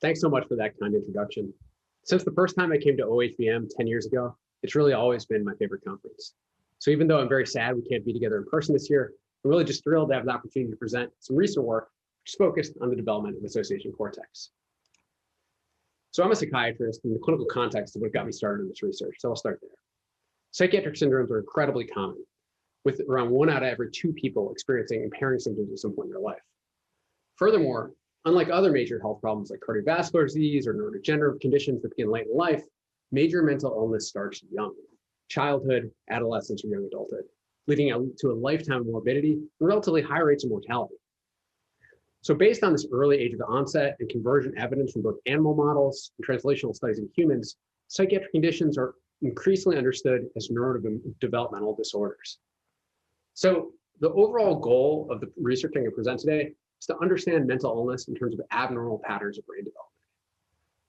Thanks so much for that kind introduction. Since the first time I came to OHBM 10 years ago, it's really always been my favorite conference. So even though I'm very sad we can't be together in person this year, I'm really just thrilled to have the opportunity to present some recent work which is focused on the development of association cortex. So I'm a psychiatrist, and the clinical context is what got me started in this research, so I'll start there. Psychiatric syndromes are incredibly common, with around 1 out of every 2 people experiencing impairing symptoms at some point in their life. Furthermore, unlike other major health problems like cardiovascular disease or neurodegenerative conditions that begin late in life, major mental illness starts young, childhood, adolescence, or young adulthood, leading to a lifetime of morbidity and relatively high rates of mortality. So based on this early age of onset and convergent evidence from both animal models and translational studies in humans, psychiatric conditions are increasingly understood as neurodevelopmental disorders. So the overall goal of the research I'm going to present today is to understand mental illness in terms of abnormal patterns of brain development.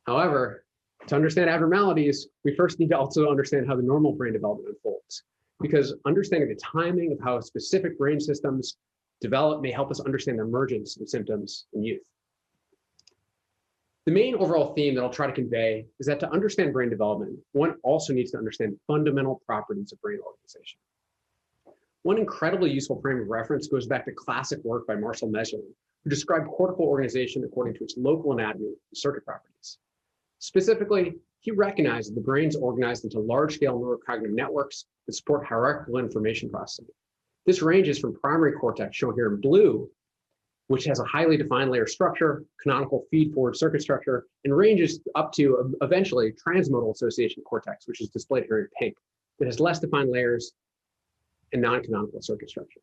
However, to understand abnormalities, we first need to also understand how the normal brain development unfolds, because understanding the timing of how specific brain systems develop may help us understand the emergence of symptoms in youth. The main overall theme that I'll try to convey is that to understand brain development, one also needs to understand fundamental properties of brain organization. One incredibly useful frame of reference goes back to classic work by Marcel Mezgelin, who described cortical organization according to its local anatomy and circuit properties. Specifically, he recognized that the brain is organized into large-scale neurocognitive networks that support hierarchical information processing. This ranges from primary cortex, shown here in blue, which has a highly defined layer structure, canonical feed-forward circuit structure, and ranges up to eventually transmodal association cortex, which is displayed here in pink, that has less defined layers and non-canonical circuit structure.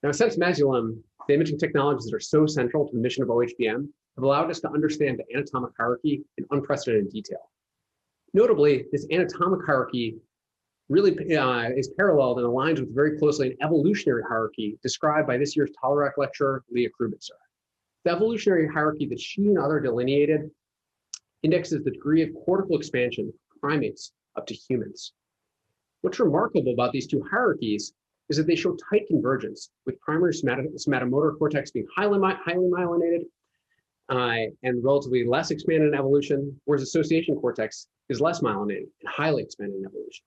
Now, since Mezgelin, the imaging technologies that are so central to the mission of OHBM have allowed us to understand the anatomic hierarchy in unprecedented detail. Notably, this anatomic hierarchy really is paralleled and aligns with very closely an evolutionary hierarchy described by this year's Tolerac lecturer, Leah Krubitzer. The evolutionary hierarchy that she and others delineated indexes the degree of cortical expansion of primates up to humans. What's remarkable about these two hierarchies is that they show tight convergence, with primary somatomotor cortex being highly myelinated and relatively less expanded in evolution, whereas association cortex is less myelinated and highly expanded in evolution.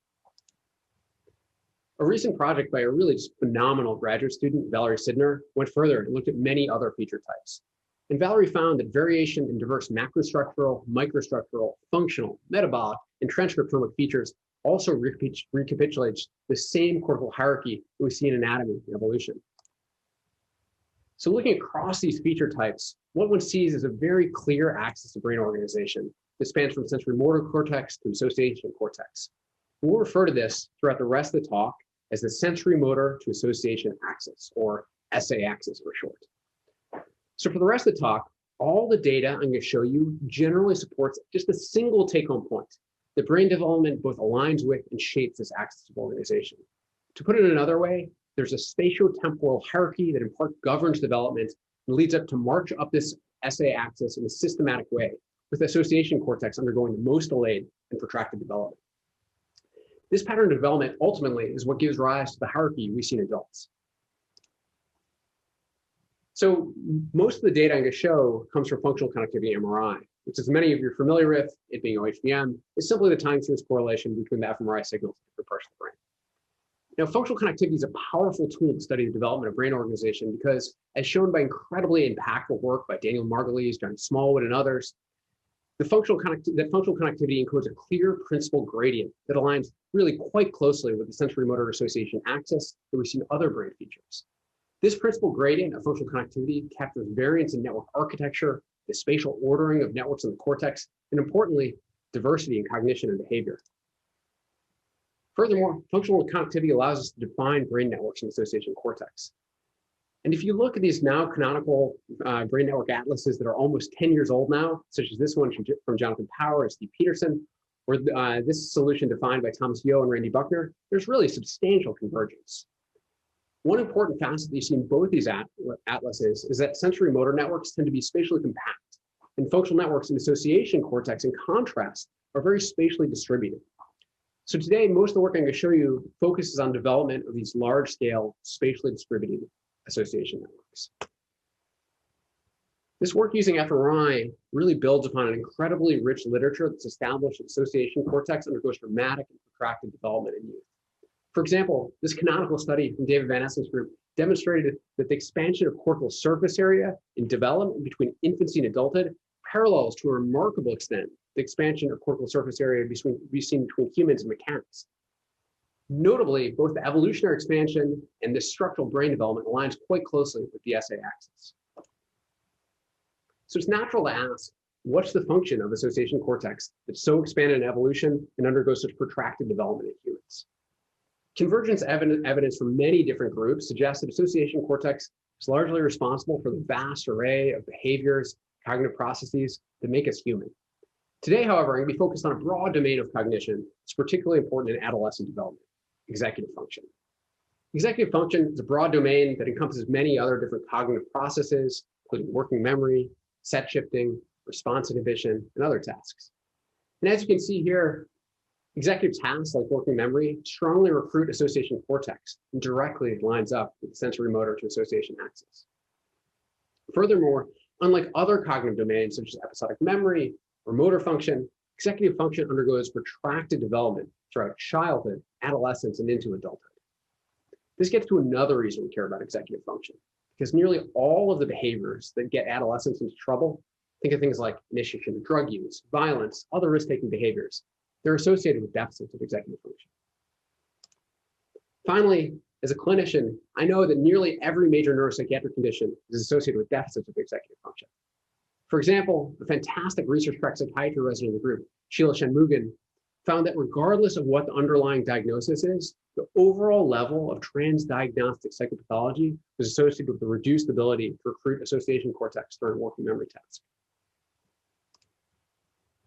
A recent project by a really just phenomenal graduate student, Valerie Sidner, went further and looked at many other feature types. And Valerie found that variation in diverse macrostructural, microstructural, functional, metabolic, and transcriptomic features also recapitulates the same cortical hierarchy that we see in anatomy and evolution. So looking across these feature types, what one sees is a very clear axis of brain organization that spans from sensory motor cortex to association cortex. We'll refer to this throughout the rest of the talk as the sensory motor to association axis, or SA axis for short. So for the rest of the talk, all the data I'm going to show you generally supports just a single take-home point: that brain development both aligns with and shapes this axis of organization. To put it another way, there's a spatio-temporal hierarchy that in part governs development and leads up to march up this SA axis in a systematic way, with the association cortex undergoing the most delayed and protracted development. This pattern of development ultimately is what gives rise to the hierarchy we see in adults. So most of the data I'm going to show comes from functional connectivity MRI, which, as many of you are familiar with, it being OHBM, is simply the time series correlation between the fMRI signals in different parts of the brain. Now, functional connectivity is a powerful tool to study the development of brain organization because, as shown by incredibly impactful work by Daniel Margulies, John Smallwood, and others, functional connectivity encodes a clear principal gradient that aligns really quite closely with the sensory motor association axis that we see in other brain features. This principal gradient of functional connectivity captures variance in network architecture, the spatial ordering of networks in the cortex, and importantly, diversity in cognition and behavior. Furthermore, functional connectivity allows us to define brain networks in the association cortex. And if you look at these now canonical brain network atlases that are almost 10 years old now, such as this one from Jonathan Power and Steve Peterson, or this solution defined by Thomas Yeo and Randy Buckner, there's really substantial convergence. One important facet that you see in both these atlases is that sensory motor networks tend to be spatially compact, and functional networks in association cortex, in contrast, are very spatially distributed. So today, most of the work I'm going to show you focuses on development of these large-scale, spatially distributed association networks. This work using fMRI really builds upon an incredibly rich literature that's established that association cortex undergoes dramatic and protracted development in youth. For example, this canonical study from David Van Essen's group demonstrated that the expansion of cortical surface area in development between infancy and adulthood parallels to a remarkable extent the expansion of cortical surface area seen between humans and macaques. Notably, both the evolutionary expansion and the structural brain development aligns quite closely with the SA axis. So it's natural to ask, what's the function of association cortex that's so expanded in evolution and undergoes such protracted development in humans? Convergence evidence from many different groups suggests that association cortex is largely responsible for the vast array of behaviors, cognitive processes that make us human. Today, however, I'm going to be focused on a broad domain of cognition that's particularly important in adolescent development: executive function. Executive function is a broad domain that encompasses many other different cognitive processes, including working memory, set shifting, response inhibition, and other tasks. And as you can see here, executive tasks like working memory strongly recruit association cortex and directly lines up with the sensory motor to association axis. Furthermore, unlike other cognitive domains such as episodic memory or motor function, executive function undergoes protracted development throughout childhood, adolescence, and into adulthood. This gets to another reason we care about executive function, because nearly all of the behaviors that get adolescents into trouble, think of things like initiation of drug use, violence, other risk-taking behaviors, they're associated with deficits of executive function. Finally, as a clinician, I know that nearly every major neuropsychiatric condition is associated with deficits of executive function. For example, a fantastic research track psychiatry resident in the group, Sheila Shanmugam, found that regardless of what the underlying diagnosis is, the overall level of transdiagnostic psychopathology was associated with the reduced ability to recruit association cortex during working memory tasks.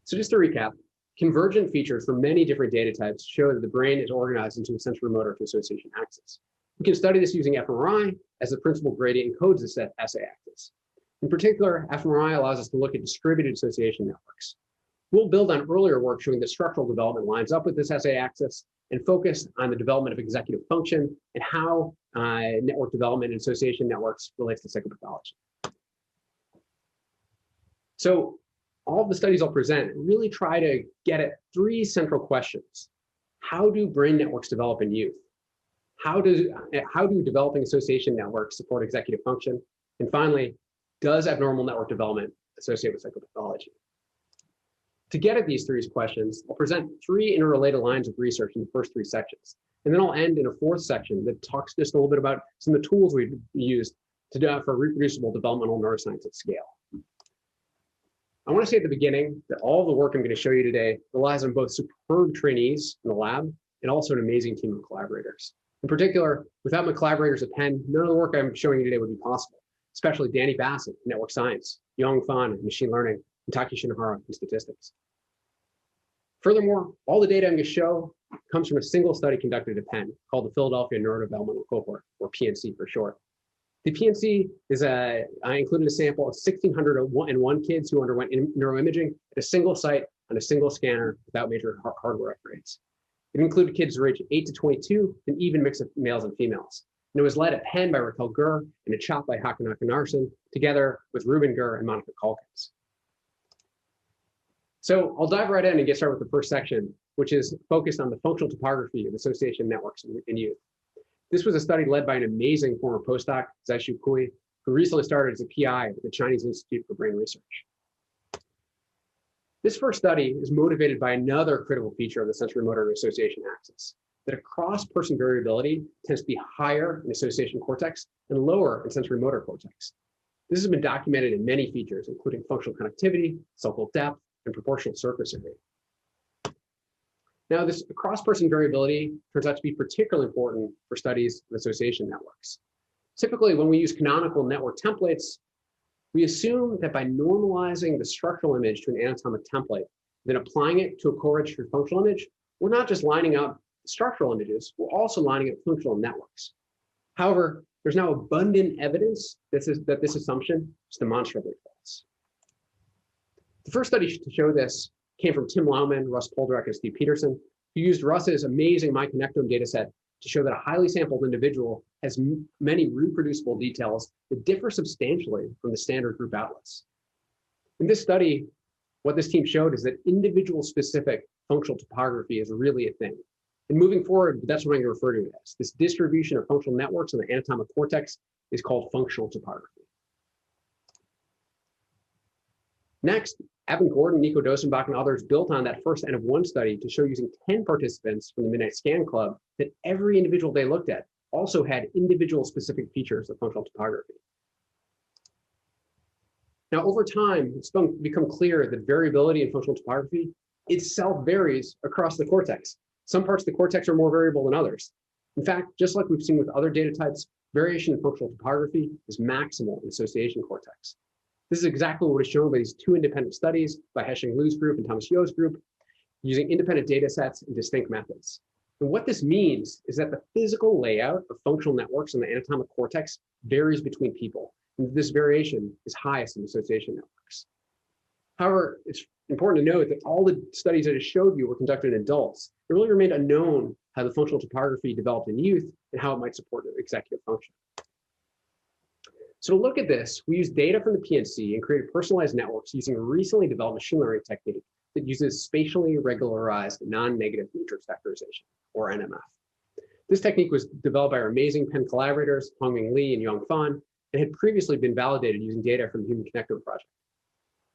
So just to recap, convergent features for many different data types show that the brain is organized into a sensory motor to association axis. We can study this using fMRI as the principal gradient encodes the SA axis. In particular, fMRI allows us to look at distributed association networks. We'll build on earlier work showing that structural development lines up with this SA axis and focus on the development of executive function and how network development and association networks relates to psychopathology. So all of the studies I'll present really try to get at three central questions. How do brain networks develop in youth? How do developing association networks support executive function? And finally, does abnormal network development associate with psychopathology? To get at these three questions, I'll present three interrelated lines of research in the first three sections. And then I'll end in a fourth section that talks just a little bit about some of the tools we've used for reproducible developmental neuroscience at scale. I want to say at the beginning that all the work I'm going to show you today relies on both superb trainees in the lab and also an amazing team of collaborators. In particular, without my collaborators at Penn, none of the work I'm showing you today would be possible, especially Danny Bassett, network science, Yong Fan, machine learning, and Taki Shinohara in statistics. Furthermore, all the data I'm going to show comes from a single study conducted at Penn called the Philadelphia Neurodevelopmental Cohort, or PNC for short. The PNC is I included a sample of 1,601 kids who underwent neuroimaging at a single site on a single scanner without major hardware upgrades. It included kids ranged 8 to 22, an even mix of males and females. And it was led at Penn by Raquel Gur and a chop by Hakan Narson, together with Ruben Gur and Monica Calkins. So I'll dive right in and get started with the first section, which is focused on the functional topography of association networks in youth. This was a study led by an amazing former postdoc, Zai-Shu Cui, who recently started as a PI at the Chinese Institute for Brain Research. This first study is motivated by another critical feature of the sensory motor association axis, that across-person variability tends to be higher in association cortex and lower in sensory motor cortex. This has been documented in many features, including functional connectivity, sulcal depth, and proportional surface area. Now, this cross-person variability turns out to be particularly important for studies of association networks. Typically, when we use canonical network templates, we assume that by normalizing the structural image to an anatomic template, then applying it to a co-registered functional image, we're not just lining up structural images, we're also lining up functional networks. However, there's now abundant evidence that this assumption is demonstrably false. The first study to show this came from Tim Lauman, Russ Poldrack, and Steve Peterson, who used Russ's amazing myconnectome dataset to show that a highly sampled individual has many reproducible details that differ substantially from the standard group outlets. In this study, what this team showed is that individual specific functional topography is really a thing. And moving forward, that's what I'm going to refer to it as. This distribution of functional networks in the anatomic cortex is called functional topography. Next, Evan Gordon, Nico Dosenbach, and others built on that first N of 1 study to show using 10 participants from the Midnight Scan Club that every individual they looked at also had individual specific features of functional topography. Now, over time, it's become clear that variability in functional topography itself varies across the cortex. Some parts of the cortex are more variable than others. In fact, just like we've seen with other data types, variation in functional topography is maximal in association cortex. This is exactly what is shown by these two independent studies by Heshing Liu's group and Thomas Yo's group, using independent data sets and distinct methods. And what this means is that the physical layout of functional networks in the anatomic cortex varies between people. And this variation is highest in association networks. However, it's important to note that all the studies I just showed you were conducted in adults. It really remained unknown how the functional topography developed in youth and how it might support executive function. So to look at this, we used data from the PNC and created personalized networks using a recently developed machine learning technique that uses spatially regularized non-negative matrix factorization, or NMF. This technique was developed by our amazing Penn collaborators, Hongming Li and Yong Fan, and had previously been validated using data from the Human Connectome Project.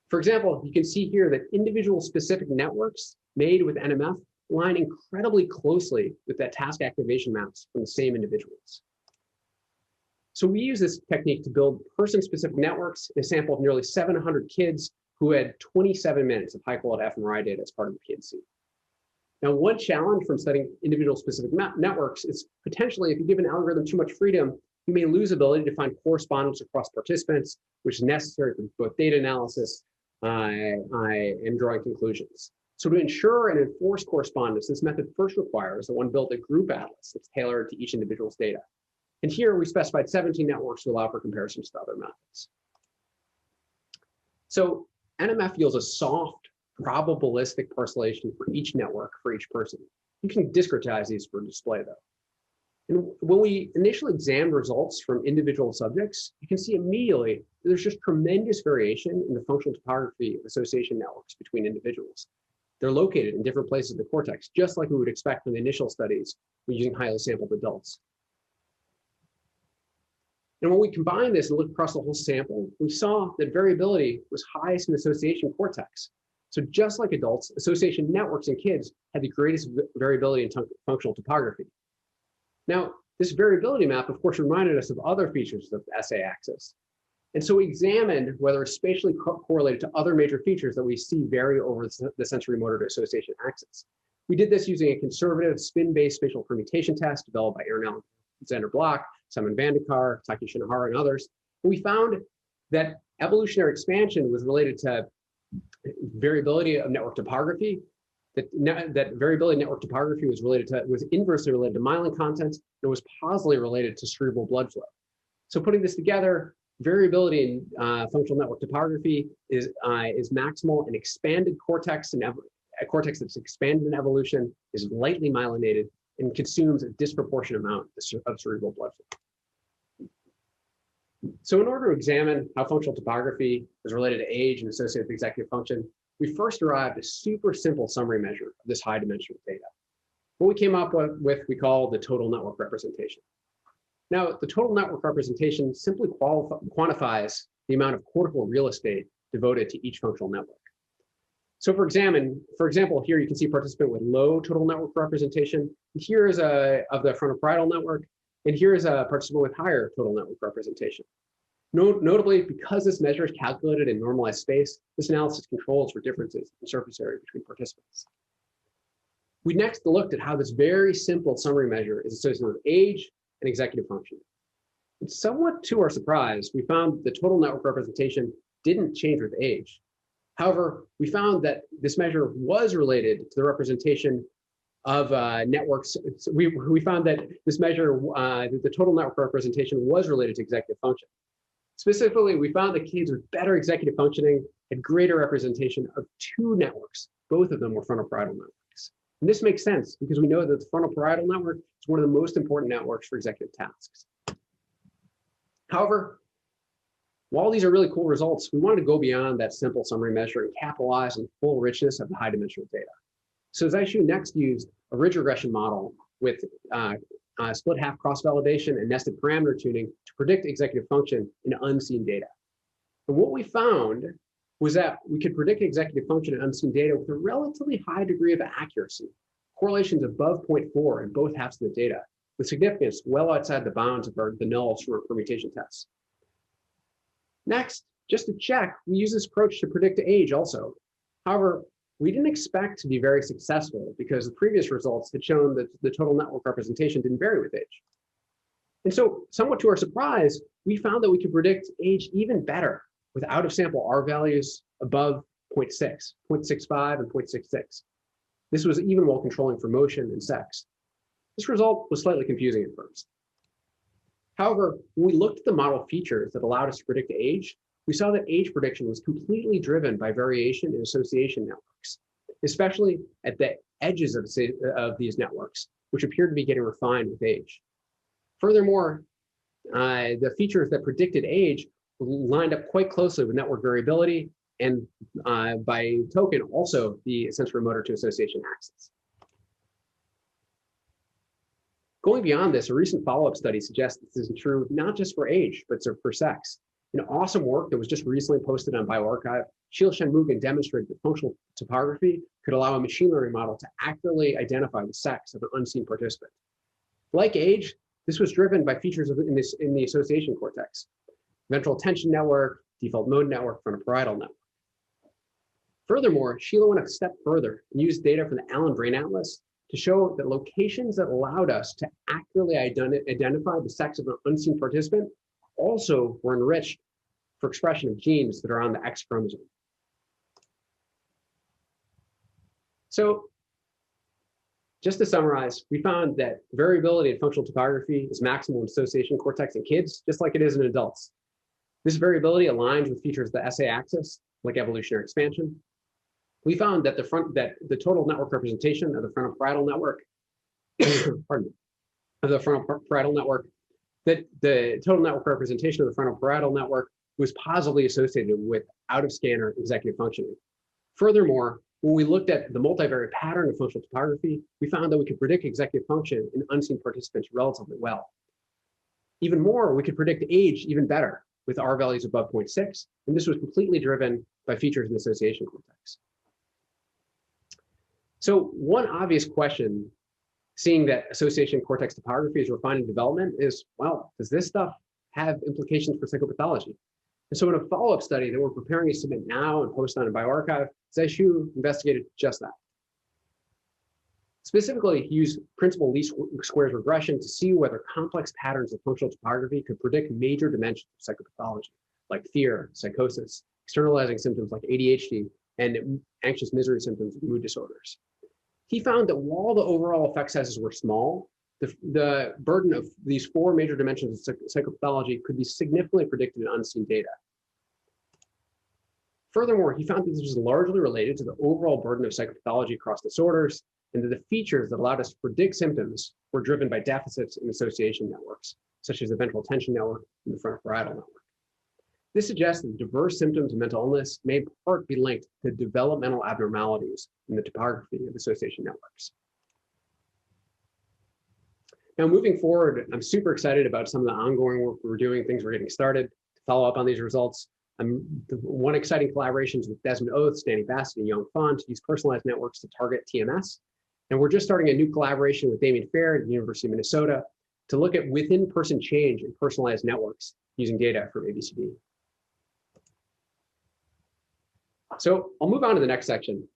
For example, you can see here that individual specific networks made with NMF align incredibly closely with that task activation maps from the same individuals. So we use this technique to build person-specific networks in a sample of nearly 700 kids who had 27 minutes of high-quality fMRI data as part of the PNC. Now, one challenge from studying individual specific networks is potentially if you give an algorithm too much freedom, you may lose ability to find correspondence across participants, which is necessary for both data analysis and drawing conclusions. So to ensure and enforce correspondence, this method first requires that one build a group atlas that's tailored to each individual's data. And here we specified 17 networks to allow for comparisons to other methods. So NMF yields a soft, probabilistic parcellation for each network for each person. You can discretize these for display though. And when we initially examined results from individual subjects, you can see immediately there's just tremendous variation in the functional topography of association networks between individuals. They're located in different places of the cortex, just like we would expect from the initial studies using highly sampled adults. And when we combine this and look across the whole sample, we saw that variability was highest in the association cortex. So just like adults, association networks in kids had the greatest variability in functional topography. Now, this variability map, of course, reminded us of other features of the SA axis. And so we examined whether it's spatially correlated to other major features that we see vary over the sensory motor to association axis. We did this using a conservative spin-based spatial permutation test developed by Aaron Alexander Block, Simon Vandekar, Taki Shinohara, and others. And we found that evolutionary expansion was related to variability of network topography, that variability in network topography was inversely related to myelin content, and was positively related to cerebral blood flow. So putting this together, variability in functional network topography is maximal in expanded cortex, and a cortex that's expanded in evolution is lightly myelinated and consumes a disproportionate amount of cerebral blood flow. So in order to examine how functional topography is related to age and associated with executive function, we first derived a super simple summary measure of this high dimension of data. What we came up with we call the total network representation. Now, the total network representation simply quantifies the amount of cortical real estate devoted to each functional network. So for example, here you can see a participant with low total network representation. Here is of the frontoparietal network, and here is a participant with higher total network representation. Notably, because this measure is calculated in normalized space, this analysis controls for differences in surface area between participants. We next looked at how this very simple summary measure is associated with age and executive function. And somewhat to our surprise, we found the total network representation didn't change with age. However, we found that this measure was related to the representation of networks. We found that this measure, the total network representation was related to executive function. Specifically, we found that kids with better executive functioning had greater representation of two networks. Both of them were frontoparietal networks. And this makes sense because we know that the frontoparietal network is one of the most important networks for executive tasks. However, While these are really cool results, we wanted to go beyond that simple summary measure and capitalize on the full richness of the high dimensional data. So ZyShu next used a ridge regression model with split half cross-validation and nested parameter tuning to predict executive function in unseen data. And what we found was that we could predict executive function in unseen data with a relatively high degree of accuracy, correlations above 0.4 in both halves of the data, with significance well outside the bounds of the null permutation tests. Next, just to check, we use this approach to predict age also. However, we didn't expect to be very successful because the previous results had shown that the total network representation didn't vary with age. And so, somewhat to our surprise, we found that we could predict age even better with out-of-sample R values above 0.6, 0.65, and 0.66. This was even while controlling for motion and sex. This result was slightly confusing at first. However, when we looked at the model features that allowed us to predict age, we saw that age prediction was completely driven by variation in association networks, especially at the edges of these networks, which appeared to be getting refined with age. Furthermore, the features that predicted age lined up quite closely with network variability and by token, also the sensorimotor to association axis. Going beyond this, a recent follow-up study suggests this is true not just for age, but for sex. In awesome work that was just recently posted on bioRxiv, Shil Shanmugan demonstrated that functional topography could allow a machine learning model to accurately identify the sex of an unseen participant. Like age, this was driven by features in the association cortex, ventral attention network, default mode network, frontoparietal network. Furthermore, Sheila went a step further and used data from the Allen Brain Atlas to show that locations that allowed us to accurately identify the sex of an unseen participant also were enriched for expression of genes that are on the X chromosome. So, just to summarize, we found that variability in functional topography is maximal in association cortex in kids, just like it is in adults. This variability aligns with features of the SA axis, like evolutionary expansion. We found that the total network representation of the frontoparietal network, that the total network representation of the frontoparietal network was positively associated with out-of-scanner executive functioning. Furthermore, when we looked at the multivariate pattern of functional topography, we found that we could predict executive function in unseen participants relatively well. Even more, we could predict age even better with R values above 0.6, and this was completely driven by features in the association cortex. So one obvious question, seeing that association cortex topography is refined in development, is, well, does this stuff have implications for psychopathology? And so in a follow-up study that we're preparing to submit now and post on a bioRxiv, ZyShu investigated just that. Specifically, he used principal least squares regression to see whether complex patterns of functional topography could predict major dimensions of psychopathology, like fear, psychosis, externalizing symptoms like ADHD, and anxious misery symptoms of mood disorders. He found that while the overall effect sizes were small, the burden of these four major dimensions of psychopathology could be significantly predicted in unseen data. Furthermore, he found that this was largely related to the overall burden of psychopathology across disorders, and that the features that allowed us to predict symptoms were driven by deficits in association networks, such as the ventral attention network and the frontoparietal network. This suggests that diverse symptoms of mental illness may in part be linked to developmental abnormalities in the topography of association networks. Now, moving forward, I'm super excited about some of the ongoing work we're doing, things we're getting started to follow up on these results. One exciting collaboration is with Desmond Oates, Danny Bassett, and Young Fon to use personalized networks to target TMS. And we're just starting a new collaboration with Damien Fair at the University of Minnesota to look at within-person change in personalized networks using data from ABCD. So I'll move on to the next section,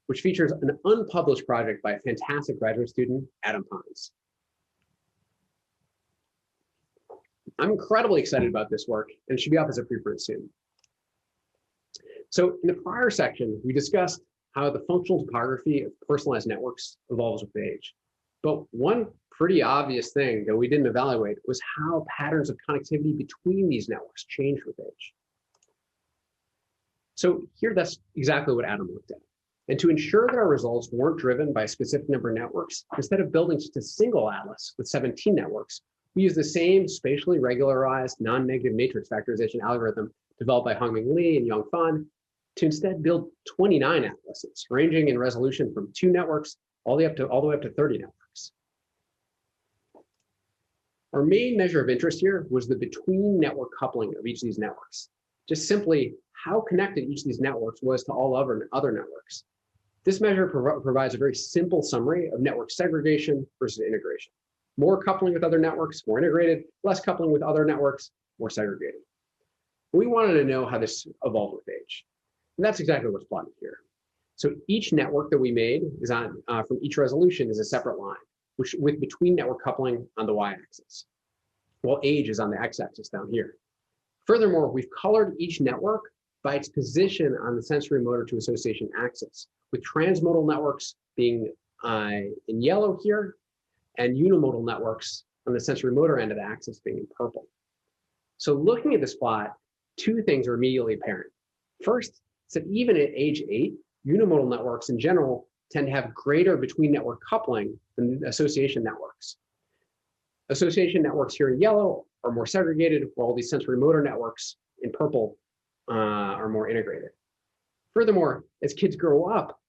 which features an unpublished project by a fantastic graduate student, Adam Pines. I'm incredibly excited about this work, and it should be up as a preprint soon. So in the prior section, we discussed how the functional topography of personalized networks evolves with age. But one pretty obvious thing that we didn't evaluate was how patterns of connectivity between these networks change with age. So here, that's exactly what Adam looked at. And to ensure that our results weren't driven by a specific number of networks, instead of building just a single atlas with 17 networks, we used the same spatially regularized non-negative matrix factorization algorithm developed by Hongming Lee and Yong Fan, to instead build 29 atlases, ranging in resolution from 2 networks all the way up to 30 networks. Our main measure of interest here was the between network coupling of each of these networks. Just simply how connected each of these networks was to all other networks. This measure provides a very simple summary of network segregation versus integration. More coupling with other networks, more integrated; less coupling with other networks, more segregated. We wanted to know how this evolved with age. And that's exactly what's plotted here. So each network that we made is on from each resolution is a separate line, which with between network coupling on the y-axis, while age is on the x-axis down here. Furthermore, we've colored each network by its position on the sensory motor to association axis, with transmodal networks being in yellow here, and unimodal networks on the sensory motor end of the axis being in purple. So looking at this plot, 2 things are immediately apparent. First, is that even at age 8, unimodal networks in general tend to have greater between network coupling than association networks. Association networks here in yellow are more segregated, while these sensory motor networks in purple are more integrated. Furthermore, as kids grow up,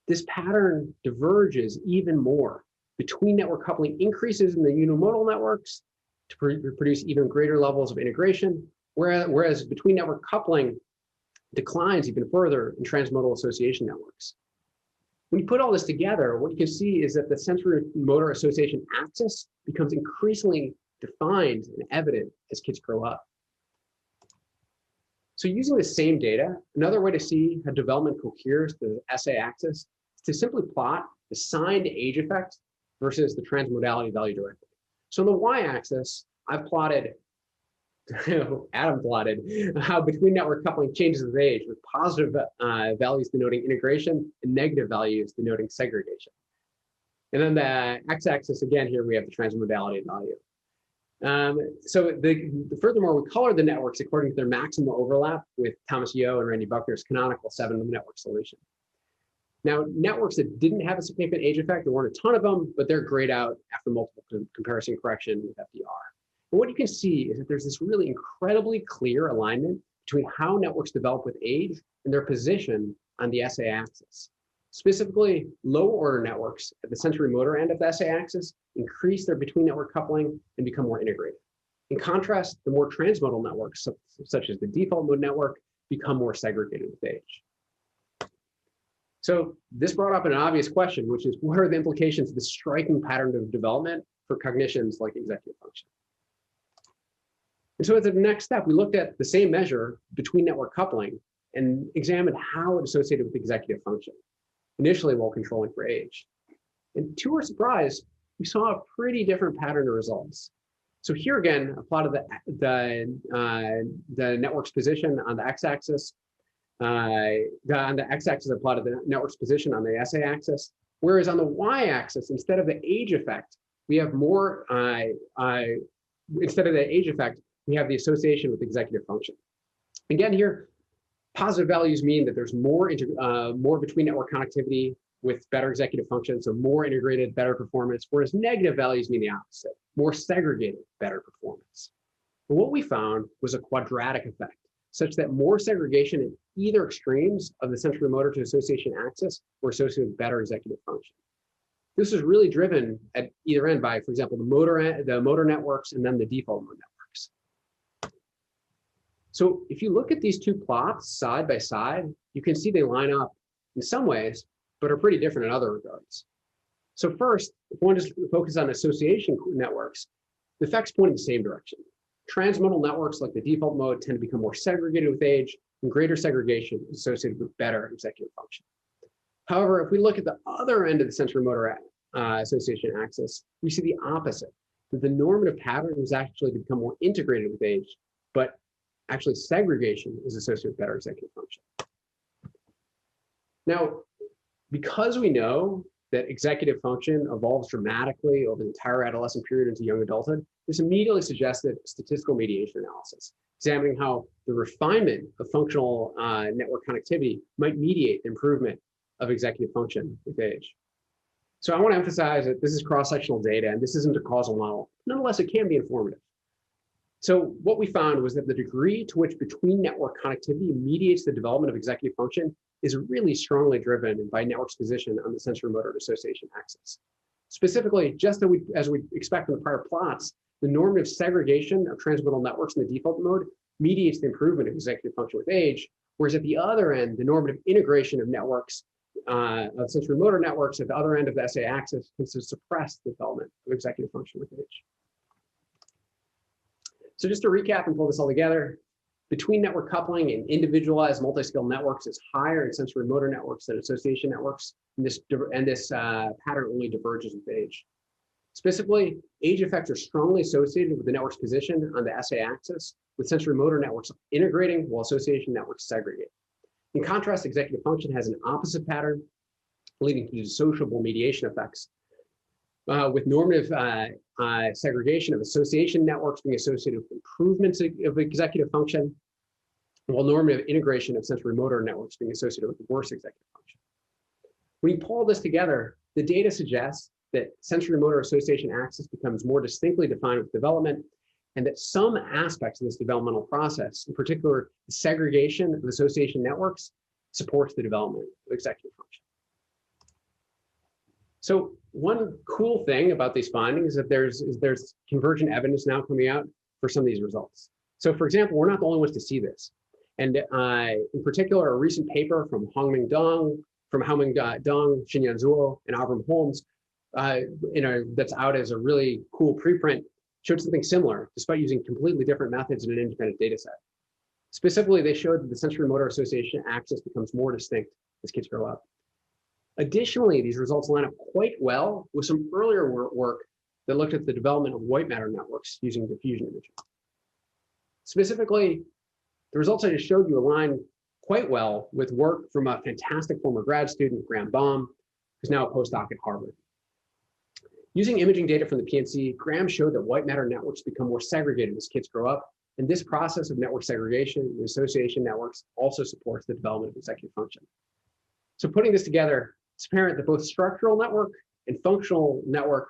this pattern diverges even more. Between network coupling increases in the unimodal networks to produce even greater levels of integration, whereas between network coupling declines even further in transmodal association networks. When you put all this together, what you can see is that the sensory motor association axis becomes increasingly defined and evident as kids grow up. So using the same data, another way to see how development coheres to the SA axis is to simply plot the signed age effect versus the transmodality value directly. So on the y-axis, I've plotted, Adam plotted, how between network coupling changes with age, with positive values denoting integration and negative values denoting segregation. And then the x-axis, again, here we have the transmodality value. Furthermore, we colored the networks according to their maximum overlap with Thomas Yeo and Randy Buckner's canonical 7-network solution. Now, networks that didn't have a significant age effect, there weren't a ton of them, but they're grayed out after multiple comparison correction with FDR. And what you can see is that there's this really incredibly clear alignment between how networks develop with age and their position on the SA axis. Specifically, lower order networks at the sensory motor end of the SA axis increase their between network coupling and become more integrated. In contrast, the more transmodal networks, such as the default mode network, become more segregated with age. So this brought up an obvious question, which is, what are the implications of this striking pattern of development for cognitions like executive function? And so as the next step, we looked at the same measure, between network coupling, and examined how it associated with executive function, initially while controlling for age. And to our surprise, we saw a pretty different pattern of results. So here again, I plotted the network's position on the x-axis. On the x-axis, I plotted the network's position on the SA axis, whereas on the y-axis, instead of the age effect, we have more, instead of the age effect, we have the association with executive function. Again here, positive values mean that there's more between network connectivity with better executive function, so more integrated, better performance, whereas negative values mean the opposite, more segregated, better performance. But what we found was a quadratic effect, such that more segregation at either extremes of the sensory motor to association axis were associated with better executive function. This is really driven at either end by, for example, the motor networks and then the default mode networks. So if you look at these 2 plots side by side, you can see they line up in some ways, but are pretty different in other regards. So first, if one just focus on association networks, the effects point in the same direction. Transmodal networks like the default mode tend to become more segregated with age, and greater segregation is associated with better executive function. However, if we look at the other end of the sensory motor association axis, we see the opposite, that the normative pattern is actually to become more integrated with age, but actually segregation is associated with better executive function. Now, because we know that executive function evolves dramatically over the entire adolescent period into young adulthood, this immediately suggested statistical mediation analysis, examining how the refinement of functional network connectivity might mediate the improvement of executive function with age. So I want to emphasize that this is cross-sectional data and this isn't a causal model. Nonetheless, it can be informative. So what we found was that the degree to which between network connectivity mediates the development of executive function is really strongly driven by network's position on the sensory-motor association axis. Specifically, just as we expect in the prior plots, the normative segregation of transmittal networks in the default mode mediates the improvement of executive function with age, whereas at the other end, the normative integration of networks, of sensory-motor networks at the other end of the SA axis tends to suppress the development of executive function with age. So just to recap and pull this all together, between network coupling and individualized multi-skill networks is higher in sensory-motor networks than association networks, and this pattern only diverges with age. Specifically, age effects are strongly associated with the network's position on the SA axis, with sensory-motor networks integrating while association networks segregate. In contrast, executive function has an opposite pattern, leading to dissociable mediation effects, with normative segregation of association networks being associated with improvements of executive function, while normative integration of sensory-motor networks being associated with worse executive function. When you pull this together, the data suggests that sensory-motor association axis becomes more distinctly defined with development, and that some aspects of this developmental process, in particular, the segregation of association networks, supports the development of executive function. So one cool thing about these findings is that there's convergent evidence now coming out for some of these results. So for example, we're not the only ones to see this. And in particular, a recent paper from Haoming Dong, Xinyan Zhuo, and Avram Holmes, that's out as a really cool preprint, showed something similar, despite using completely different methods in an independent data set. Specifically, they showed that the sensory-motor association axis becomes more distinct as kids grow up. Additionally, these results line up quite well with some earlier work that looked at the development of white matter networks using diffusion imaging. Specifically, the results I just showed you align quite well with work from a fantastic former grad student, Graham Baum, who's now a postdoc at Harvard. Using imaging data from the PNC, Graham showed that white matter networks become more segregated as kids grow up, and this process of network segregation and association networks also supports the development of executive function. So putting this together, it's apparent that both structural network and functional network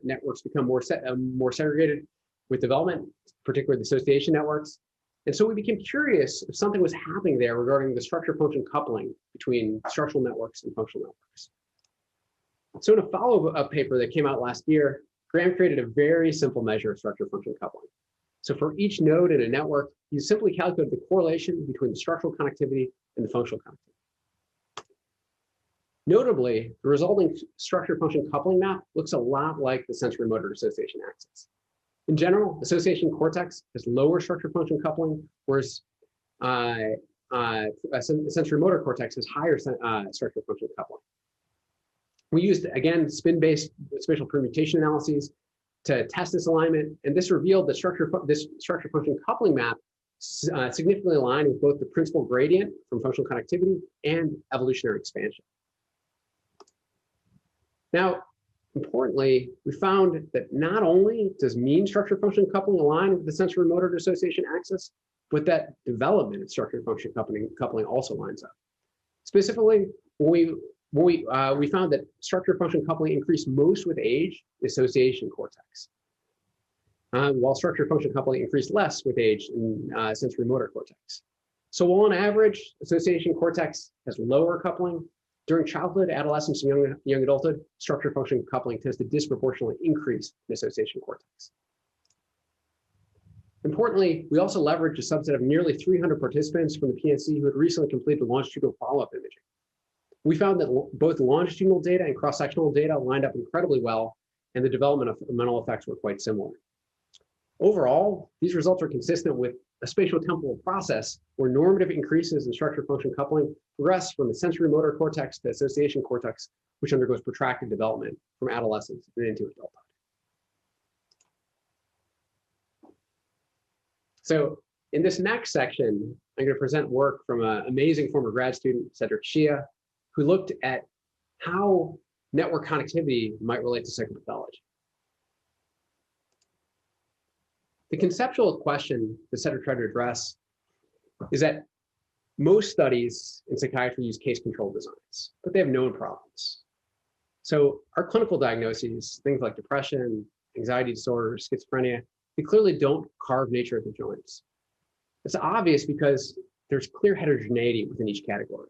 networks become more segregated with development, particularly the association networks. And so we became curious if something was happening there regarding the structure-function coupling between structural networks and functional networks. So in a follow-up paper that came out last year, Graham created a very simple measure of structure-function coupling. So for each node in a network, you simply calculate the correlation between the structural connectivity and the functional connectivity. Notably, the resulting structure-function coupling map looks a lot like the sensory-motor association axis. In general, association cortex has lower structure-function coupling, whereas sensory-motor cortex has higher structure-function coupling. We used, again, spin-based spatial permutation analyses to test this alignment, and this revealed that this structure-function coupling map significantly aligned with both the principal gradient from functional connectivity and evolutionary expansion. Now, importantly, we found that not only does mean structure-function coupling align with the sensory-motor association axis, but that development of structure-function coupling also lines up. Specifically, we found that structure-function coupling increased most with age, the association cortex, while structure-function coupling increased less with age in sensory-motor cortex. So while on average, association cortex has lower coupling, during childhood, adolescence, and young adulthood, structure-function coupling tends to disproportionately increase in association cortex. Importantly, we also leveraged a subset of nearly 300 participants from the PNC who had recently completed longitudinal follow-up imaging. We found that both longitudinal data and cross-sectional data lined up incredibly well, and the development of mental effects were quite similar. Overall, these results are consistent with a spatio-temporal process where normative increases in structure-function coupling progress from the sensory-motor cortex to association cortex, which undergoes protracted development from adolescence and into adulthood. So in this next section, I'm going to present work from an amazing former grad student, Cedric Shia, who looked at how network connectivity might relate to psychopathology. The conceptual question that Cedric tried to address is that most studies in psychiatry use case control designs, but they have known problems. So our clinical diagnoses, things like depression, anxiety disorder, schizophrenia, they clearly don't carve nature at the joints. It's obvious because there's clear heterogeneity within each category.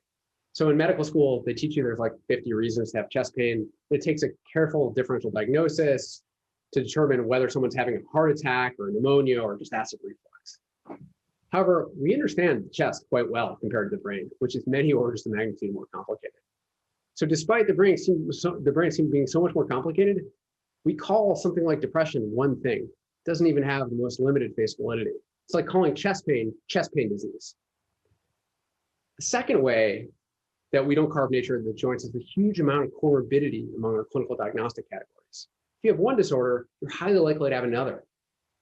So in medical school, they teach you there's like 50 reasons to have chest pain. It takes a careful differential diagnosis to determine whether someone's having a heart attack or pneumonia or just acid reflux. However, we understand the chest quite well compared to the brain, which is many orders of magnitude more complicated. So despite the brain being so much more complicated, we call something like depression one thing. It doesn't even have the most limited face validity. It's like calling chest pain disease. The second way that we don't carve nature at the joints is the huge amount of comorbidity among our clinical diagnostic categories. If you have one disorder, you're highly likely to have another.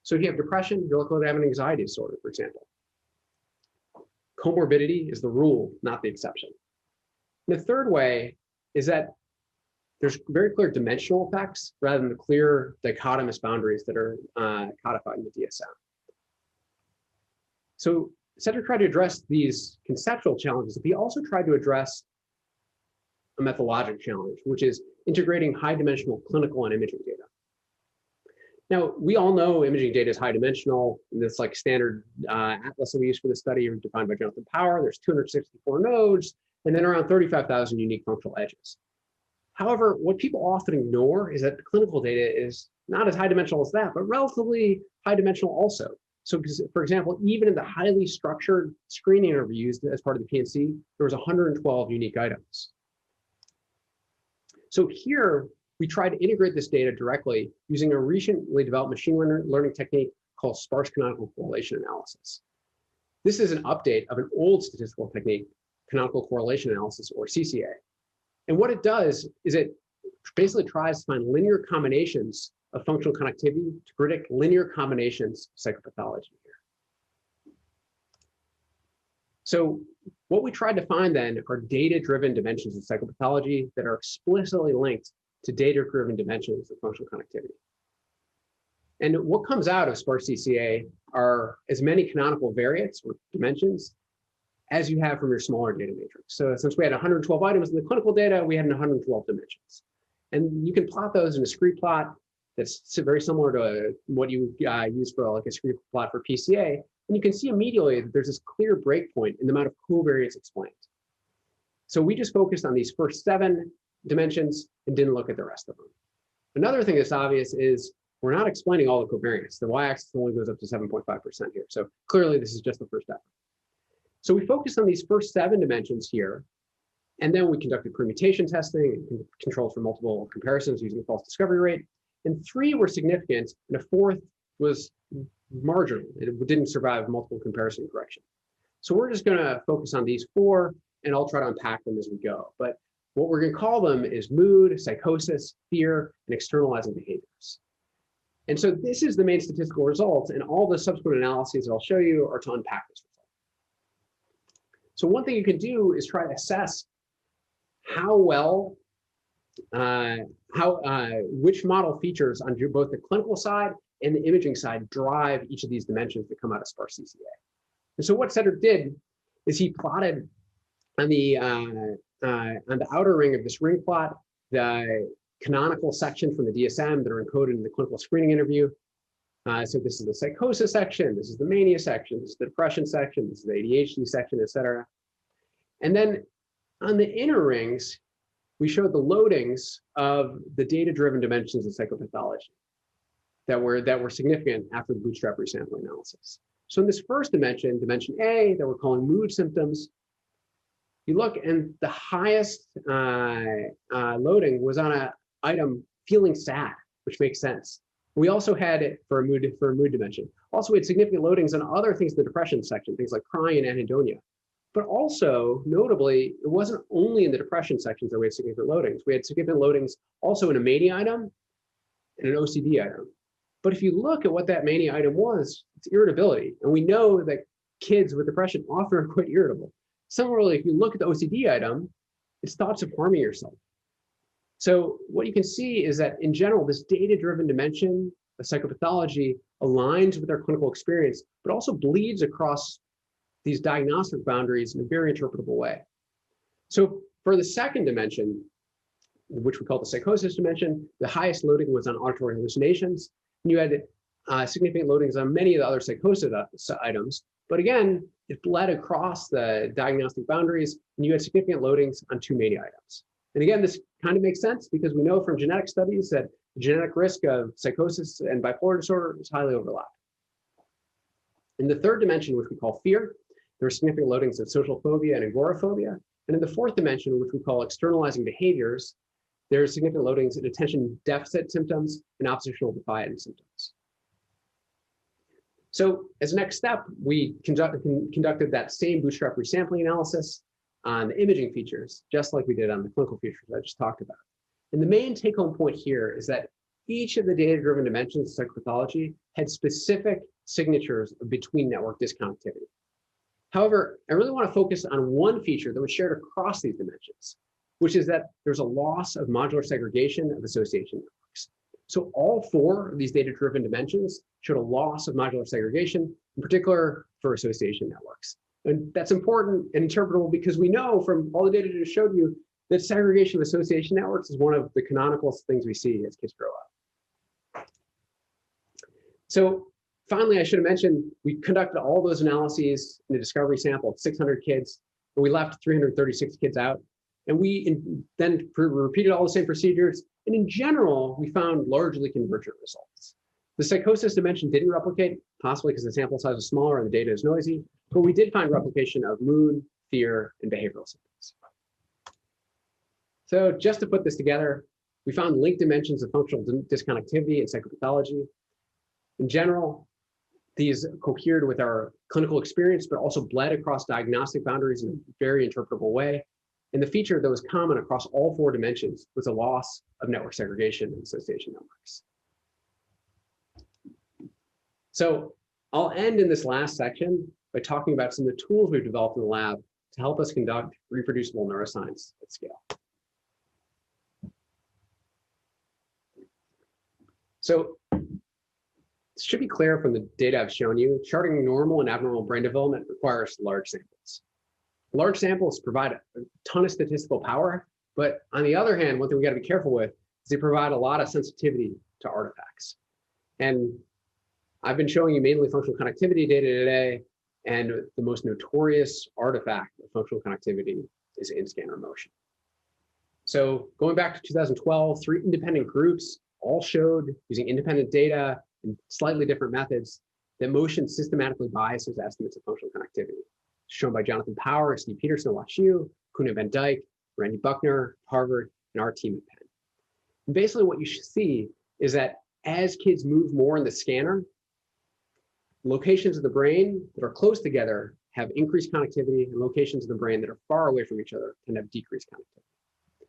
So if you have depression, you're likely to have an anxiety disorder, for example. Comorbidity is the rule, not the exception. And the third way is that there's very clear dimensional effects rather than the clear dichotomous boundaries that are codified in the DSM. So Satterthwaite tried to address these conceptual challenges, but he also tried to address a methodologic challenge, which is integrating high dimensional clinical and imaging data. Now, we all know imaging data is high dimensional. This like standard atlas that we use for the study are defined by Jonathan Power. There's 264 nodes, and then around 35,000 unique functional edges. However, what people often ignore is that the clinical data is not as high dimensional as that, but relatively high dimensional also. So, for example, even in the highly structured screening interviews as part of the PNC, there was 112 unique items. So here, we tried to integrate this data directly using a recently developed machine learning technique called sparse canonical correlation analysis. This is an update of an old statistical technique, canonical correlation analysis, or CCA. And what it does is it basically tries to find linear combinations of functional connectivity to predict linear combinations of psychopathology here. So what we tried to find then are data-driven dimensions of psychopathology that are explicitly linked to data-driven dimensions of functional connectivity. And what comes out of sparse CCA are as many canonical variates or dimensions as you have from your smaller data matrix. So since we had 112 items in the clinical data, we had 112 dimensions. And you can plot those in a discrete plot that's very similar to what you use for like a discrete plot for PCA. And you can see immediately that there's this clear breakpoint in the amount of covariates explained. So we just focused on these first 7 dimensions and didn't look at the rest of them. Another thing that's obvious is we're not explaining all the covariance. The y-axis only goes up to 7.5% here. So clearly this is just the first effort. So we focused on these first 7 dimensions here, and then we conducted permutation testing and controls for multiple comparisons using the false discovery rate. And 3 were significant, and a 4th was marginal. It didn't survive multiple comparison correction. So we're just gonna focus on these 4, and I'll try to unpack them as we go. But what we're gonna call them is mood, psychosis, fear, and externalizing behaviors. And so this is the main statistical result, and all the subsequent analyses that I'll show you are to unpack this result. So one thing you can do is try to assess how well, which model features on both the clinical side and the imaging side drive each of these dimensions that come out of sparse CCA. And so what Satterthwaite did is he plotted on the outer ring of this ring plot, the canonical section from the DSM that are encoded in the clinical screening interview. So this is the psychosis section, this is the mania section, this is the depression section, this is the ADHD section, et cetera. And then on the inner rings, we showed the loadings of the data-driven dimensions of psychopathology that were significant after the bootstrap resampling analysis. So in this first dimension, dimension A, that we're calling mood symptoms, you look and the highest loading was on an item feeling sad, which makes sense. We also had it for a mood dimension. Also, we had significant loadings on other things in the depression section, things like crying and anhedonia. But also, notably, it wasn't only in the depression sections that we had significant loadings. We had significant loadings also in a mania item and an OCD item. But if you look at what that mania item was, it's irritability. And we know that kids with depression often are quite irritable. Similarly, if you look at the OCD item, it's thoughts of harming yourself. So what you can see is that in general, this data-driven dimension of psychopathology aligns with our clinical experience, but also bleeds across these diagnostic boundaries in a very interpretable way. So for the second dimension, which we call the psychosis dimension, the highest loading was on auditory hallucinations. And you had significant loadings on many of the other psychosis items. But again, it bled across the diagnostic boundaries, and you had significant loadings on 2 mania items. And again, this kind of makes sense because we know from genetic studies that the genetic risk of psychosis and bipolar disorder is highly overlapped. In the third dimension, which we call fear, there are significant loadings of social phobia and agoraphobia. And in the fourth dimension, which we call externalizing behaviors, there are significant loadings in attention deficit symptoms and oppositional defiance symptoms. So as a next step, we conducted that same bootstrap resampling analysis on the imaging features, just like we did on the clinical features I just talked about. And the main take-home point here is that each of the data-driven dimensions of psychopathology had specific signatures of between-network disconnectivity. However, I really want to focus on one feature that was shared across these dimensions, which is that there's a loss of modular segregation of association networks. So all 4 of these data-driven dimensions showed a loss of modular segregation, in particular for association networks. And that's important and interpretable because we know from all the data I just showed you that segregation of association networks is one of the canonical things we see as kids grow up. So finally, I should have mentioned, we conducted all those analyses in a discovery sample of 600 kids, and we left 336 kids out. And we then repeated all the same procedures. And in general, we found largely convergent results. The psychosis dimension didn't replicate, possibly because the sample size is smaller and the data is noisy, but we did find replication of mood, fear, and behavioral symptoms. So just to put this together, we found linked dimensions of functional disconnectivity in psychopathology. In general, these cohered with our clinical experience, but also bled across diagnostic boundaries in a very interpretable way. And the feature that was common across all 4 dimensions was a loss of network segregation and association networks. So I'll end in this last section by talking about some of the tools we've developed in the lab to help us conduct reproducible neuroscience at scale. So it should be clear from the data I've shown you, charting normal and abnormal brain development requires large samples. Large samples provide a ton of statistical power, but on the other hand, one thing we got to be careful with is they provide a lot of sensitivity to artifacts. And I've been showing you mainly functional connectivity data today, and the most notorious artifact of functional connectivity is in-scanner motion. So going back to 2012, 3 independent groups all showed, using independent data and slightly different methods, that motion systematically biases estimates of functional connectivity. Shown by Jonathan Power, Steve Peterson at WashU, Kuna Van Dyke, Randy Buckner, Harvard, and our team at Penn. And basically what you should see is that as kids move more in the scanner, locations of the brain that are close together have increased connectivity, and locations of the brain that are far away from each other can have decreased connectivity.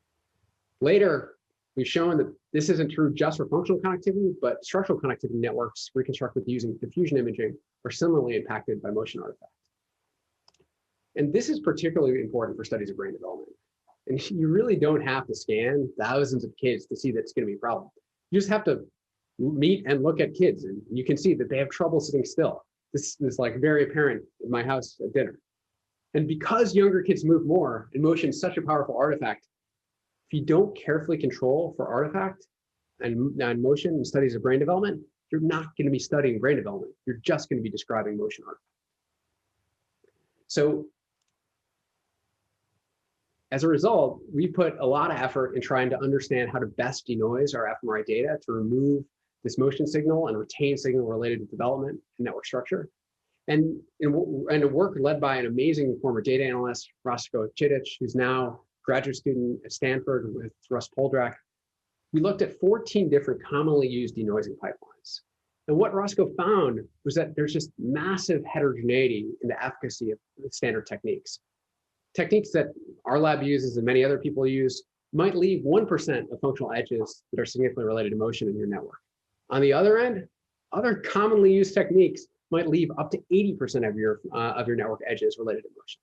Later, we've shown that this isn't true just for functional connectivity, but structural connectivity networks reconstructed using diffusion imaging are similarly impacted by motion artifacts. And this is particularly important for studies of brain development. And you really don't have to scan thousands of kids to see that it's going to be a problem. You just have to meet and look at kids, and you can see that they have trouble sitting still. This is like very apparent in my house at dinner. And because younger kids move more, and motion is such a powerful artifact, if you don't carefully control for artifact and motion in studies of brain development, you're not going to be studying brain development. You're just going to be describing motion artifact. So as a result, we put a lot of effort in trying to understand how to best denoise our fMRI data to remove this motion signal and retain signal related to development and network structure. And in a work led by an amazing former data analyst, Roscoe Chidich, who's now a graduate student at Stanford with Russ Poldrack, we looked at 14 different commonly used denoising pipelines. And what Roscoe found was that there's just massive heterogeneity in the efficacy of the standard techniques. Techniques that our lab uses and many other people use might leave 1% of functional edges that are significantly related to motion in your network. On the other end, other commonly used techniques might leave up to 80% of your network edges related to motion.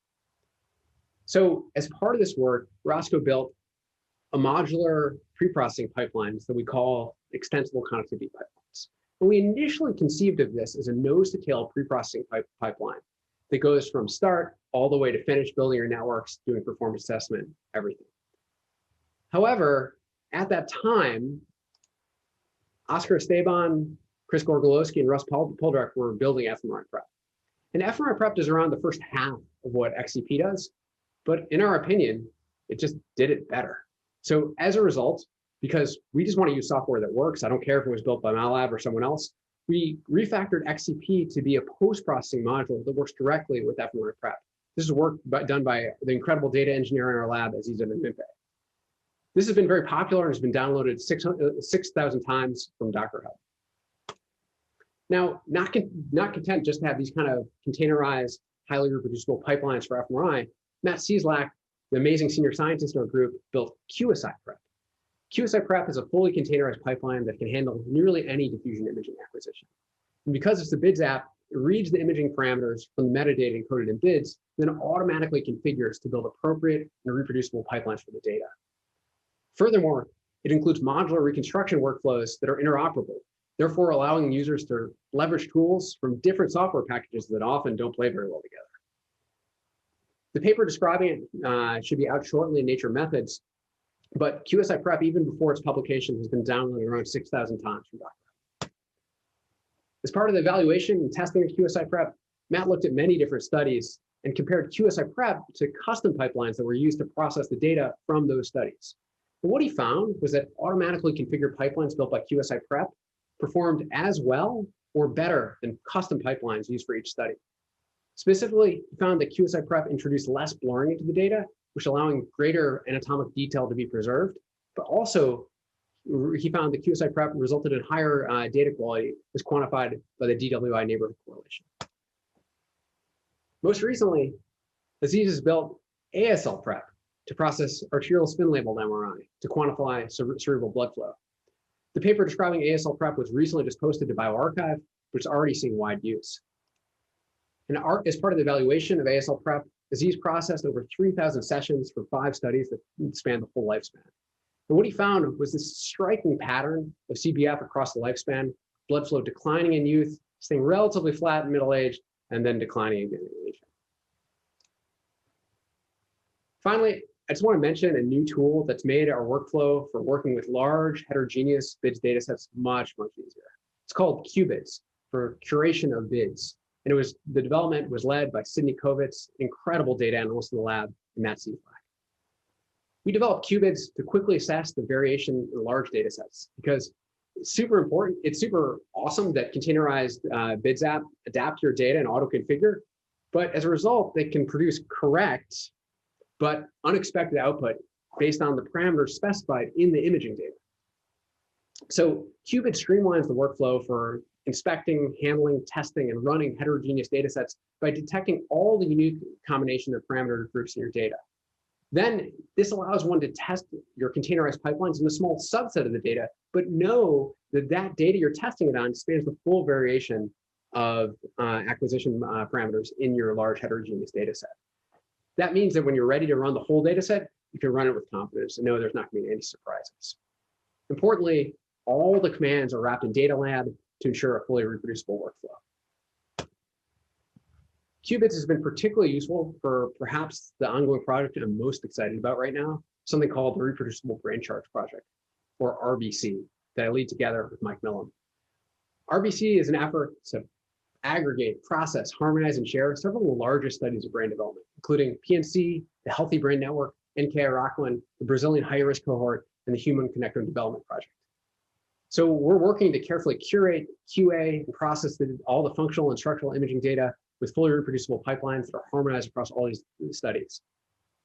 So as part of this work, Roscoe built a modular pre-processing pipelines that we call extensible connectivity pipelines. And we initially conceived of this as a nose-to-tail pre-processing pipeline that goes from start all the way to finish building your networks, doing performance assessment, everything. However, at that time, Oscar Esteban, Chris Gorgolowski and Russ Poldrek were building fMRI prep. And fMRI prep does around the first half of what XCP does, but in our opinion, it just did it better. So as a result, because we just want to use software that works, I don't care if it was built by MATLAB or someone else, we refactored XCP to be a post-processing module that works directly with fMRI prep. This is work done by the incredible data engineer in our lab, Aziza Mimpe. This has been very popular and has been downloaded 6,000 times from Docker Hub. Now, not content just to have these kind of containerized, highly reproducible pipelines for fMRI, Matt Cieslak, the amazing senior scientist in our group, built QSI prep. QSI prep is a fully containerized pipeline that can handle nearly any diffusion imaging acquisition. And because it's a BIDS app, it reads the imaging parameters from the metadata encoded in BIDS, then automatically configures to build appropriate and reproducible pipelines for the data. Furthermore, it includes modular reconstruction workflows that are interoperable, therefore allowing users to leverage tools from different software packages that often don't play very well together. The paper describing it should be out shortly in Nature Methods, but QSI prep, even before its publication, has been downloaded around 6,000 times from Docker. As part of the evaluation and testing of QSI prep, Matt looked at many different studies and compared QSI prep to custom pipelines that were used to process the data from those studies. But what he found was that automatically configured pipelines built by QSI prep performed as well or better than custom pipelines used for each study. Specifically, he found that QSI prep introduced less blurring into the data, which allowing greater anatomic detail to be preserved, but also he found that QSI prep resulted in higher data quality as quantified by the DWI neighborhood correlation. Most recently, Aziz has built ASL prep to process arterial spin-labeled MRI to quantify cerebral blood flow. The paper describing ASL prep was recently just posted to bioRxiv, which is already seeing wide use. And as part of the evaluation of ASL prep, Aziz processed over 3,000 sessions for 5 studies that span the full lifespan. And what he found was this striking pattern of CBF across the lifespan, blood flow declining in youth, staying relatively flat in middle age, and then declining again in aging. Finally, I just want to mention a new tool that's made our workflow for working with large heterogeneous BIDS datasets much, much easier. It's called QBIDS, for curation of BIDS. And the development was led by Sydney Kovitz, incredible data analyst in the lab, and Matt Cieslak. We developed QBIDS to quickly assess the variation in large data sets because it's super important. It's super awesome that containerized BIDS app adapt your data and auto-configure, but as a result, they can produce correct but unexpected output based on the parameters specified in the imaging data. So QBIDS streamlines the workflow for inspecting, handling, testing, and running heterogeneous data sets by detecting all the unique combination of parameter groups in your data. Then this allows one to test your containerized pipelines in a small subset of the data, but know that that data you're testing it on spans the full variation of acquisition parameters in your large heterogeneous data set. That means that when you're ready to run the whole data set, you can run it with confidence and know there's not going to be any surprises. Importantly, all the commands are wrapped in Data Lab to ensure a fully reproducible workflow. QBIDS has been particularly useful for perhaps the ongoing project I'm most excited about right now, something called the Reproducible Brain Charge Project, or RBC, that I lead together with Mike Millam. RBC is an effort to aggregate, process, harmonize, and share several of the largest studies of brain development, including PNC, the Healthy Brain Network, NK-Rockland, the Brazilian high-risk cohort, and the Human Connectome Development Project. So we're working to carefully curate, QA, and process all the functional and structural imaging data with fully reproducible pipelines that are harmonized across all these studies.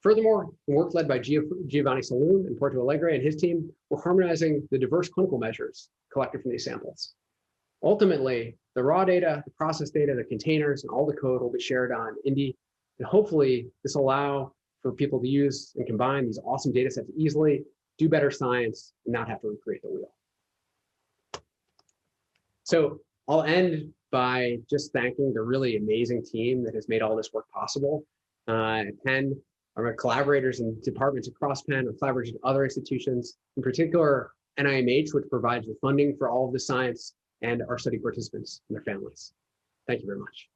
Furthermore, in work led by Giovanni Saloon and Porto Alegre and his team, we're harmonizing the diverse clinical measures collected from these samples. Ultimately, the raw data, the process data, the containers, and all the code will be shared on Indy. And hopefully this will allow for people to use and combine these awesome data sets easily, do better science, and not have to recreate the wheel. So I'll end by just thanking the really amazing team that has made all this work possible. Penn, our collaborators and departments across Penn, our collaborators with other institutions, in particular NIMH, which provides the funding for all of the science, and our study participants and their families. Thank you very much.